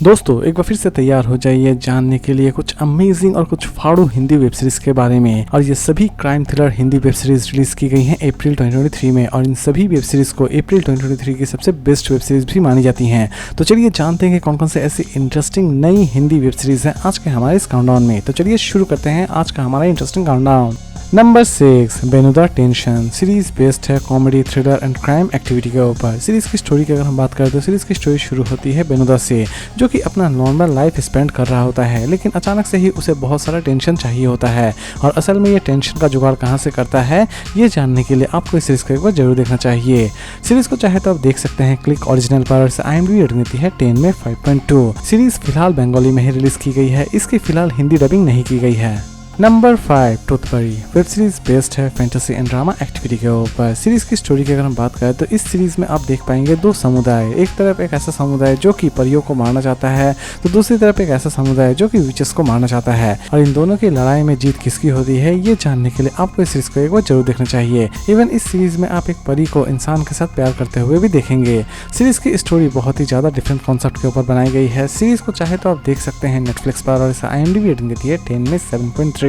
दोस्तों एक बार फिर से तैयार हो जाइए जानने के लिए कुछ अमेजिंग और कुछ फाड़ू हिंदी वेब सीरीज के बारे में। और ये सभी crime thriller Hindi web series release की गई हैं अप्रैल 2023 में, और इन सभी वेब सीरीज को अप्रैल 2023 की सबसे बेस्ट वेब सीरीज भी मानी जाती हैं। तो चलिए जानते हैं कि कौन कौन से ऐसी इंटरेस्टिंग नई हिंदी वेब सीरीज हैं आज के हमारे इस काउंटडाउन में। तो चलिए शुरू करते हैं आज का हमारा इंटरेस्टिंग काउंटडाउन। नंबर 6, बेनुदा टेंशन। सीरीज बेस्ड है comedy thriller and crime activity के ऊपर। सीरीज की स्टोरी की अगर हम बात करें तो सीरीज की स्टोरी शुरू होती है बेनुदा से, जो कि अपना नॉर्मल लाइफ स्पेंड कर रहा होता है, लेकिन अचानक से ही उसे बहुत सारा टेंशन चाहिए होता है। और असल में ये टेंशन का जुगाड़ कहाँ से करता है, ये जानने के लिए आपको इस सीरीज को एक बार जरूर देखना चाहिए। सीरीज को चाहे तो आप देख सकते हैं क्लिक ओरिजिनल पर। IMDb रेटिंग देती है 10 में 5.2। सीरीज फिलहाल बंगाली में ही रिलीज की गई है, इसकी फिलहाल हिंदी डबिंग नहीं की गई है। नंबर 5, टूथबरी। वेब सीरीज बेस्ड है फैंटेसी एंड ड्रामा एक्टिविटी के ऊपर। सीरीज की स्टोरी की अगर हम बात करें तो इस सीरीज में आप देख पाएंगे दो समुदाय। एक तरफ एक ऐसा समुदाय जो कि परियों को मारना चाहता है, तो दूसरी तरफ एक ऐसा समुदाय जो कि विचेस को मारना चाहता है। और इन दोनों की लड़ाई में जीत किसकी होती है, ये जानने के लिए आपको इस सीरीज को एक बार जरूर देखना चाहिए। इवन इस सीरीज में आप एक परी को इंसान के साथ प्यार करते हुए भी देखेंगे। सीरीज की स्टोरी बहुत ही ज्यादा डिफरेंट कॉन्सेप्ट के ऊपर बनाई गई है। सीरीज को चाहे तो आप देख सकते हैं नेटफ्लिक्स पर, और इसे IMDb रेटिंग देती है 10 में 7.3।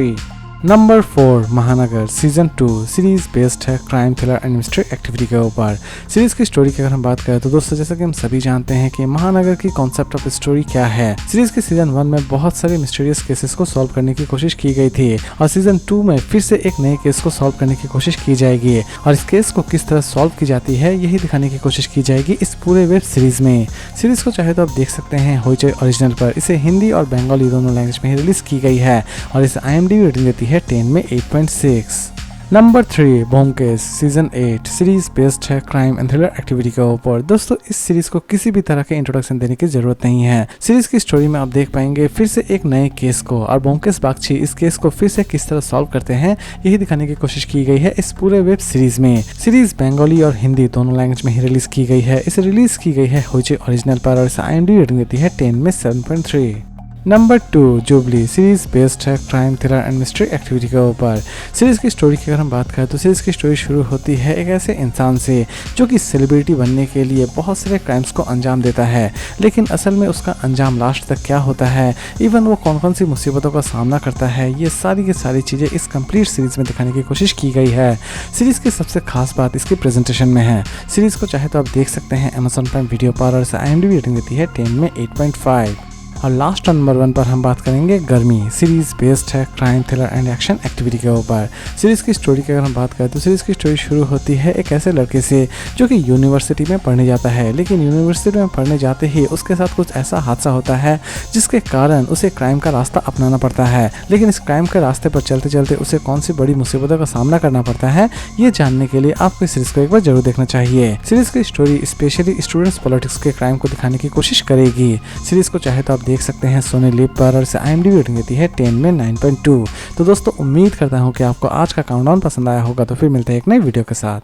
नंबर 4, महानगर सीजन 2। सीरीज बेस्ड है crime thriller and mystery activity के ऊपर। सीरीज की स्टोरी की अगर हम बात करें तो दोस्तों जैसा कि हम सभी जानते हैं कि महानगर की कॉन्सेप्ट ऑफ स्टोरी क्या है। सीरीज के सीजन 1 में बहुत सारे मिस्टीरियस केसेस को सॉल्व करने की कोशिश की गई थी, और सीजन 2 में फिर से एक नए केस को सॉल्व करने की कोशिश की जाएगी। और इस केस को किस तरह सॉल्व की जाती है यही दिखाने की कोशिश की जाएगी इस पूरे वेब सीरीज में। सीरीज को चाहे तो आप देख सकते हैं होइचई ओरिजिनल पर। इसे हिंदी और बंगाली दोनों लैंग्वेज में ही रिलीज की गई है, और इसे IMDb रेटिंग देती है 10 में 8.6। Number 3, Byomkesh season 8। Series based है क्राइम एंड थ्रिलर एक्टिविटी के ऊपर। दोस्तों इस सीरीज को किसी भी तरह के इंट्रोडक्शन देने की जरूरत नहीं है। सीरीज की स्टोरी में आप देख पाएंगे फिर से एक नए केस को, और ब्योमकेश बागची इस केस को फिर से किस तरह सॉल्व करते हैं यही दिखाने की कोशिश की गई है इस पूरे वेब सीरीज में। सीरीज बंगाली और हिंदी दोनों लैंग्वेज में ही रिलीज की गई है। इसे रिलीज की गई है होइचई ओरिजिनल पर, और इसे IMDb रेटिंग देती है 10 में 7.3। Number 2, jubilee. सीरीज बेस्ड है crime thriller and mystery activity के ऊपर। सीरीज की स्टोरी की अगर हम बात करें तो सीरीज की स्टोरी शुरू होती है एक ऐसे इंसान से जो कि सेलिब्रिटी बनने के लिए बहुत सारे क्राइम्स को अंजाम देता है, लेकिन असल में उसका अंजाम लास्ट तक क्या होता है, इवन वो कौन कौन सी मुसीबतों का सामना करता है, ये सारी की सारी चीज़ें इस कंप्लीट सीरीज में दिखाने की कोशिश की गई है। सीरीज की सबसे खास बात इसकी प्रेजेंटेशन में है। सीरीज को चाहे तो आप देख सकते हैं Amazon प्राइम वीडियो पर, और इसे IMDb रेटिंग देती है 10 में 8.5। और लास्ट नंबर 1 पर हम बात करेंगे गर्मी। सीरीज बेस्ड है crime thriller and action activity के ऊपर। सीरीज की स्टोरी की अगर हम बात करें तो सीरीज की स्टोरी शुरू होती है एक ऐसे लड़के से जो कि यूनिवर्सिटी में पढ़ने जाता है, लेकिन यूनिवर्सिटी में पढ़ने जाते ही उसके साथ कुछ ऐसा हादसा होता है जिसके कारण उसे क्राइम का रास्ता अपनाना पड़ता है। लेकिन इस क्राइम के रास्ते पर चलते चलते उसे कौन सी बड़ी मुसीबतों का सामना करना पड़ता है, ये जानने के लिए आपको इस सीरीज को एक बार जरूर देखना चाहिए। सीरीज की स्टोरी स्पेशली स्टूडेंट्स पॉलिटिक्स के क्राइम को दिखाने की कोशिश करेगी। सीरीज को चाहे तो आप देख सकते हैं सोनी लिव पर, और इसे IMDb रेटिंग देती है 10 में 9.2। तो दोस्तों उम्मीद करता हूँ कि आपको आज का काउंटडाउन पसंद आया होगा। तो फिर मिलते हैं एक नई वीडियो के साथ।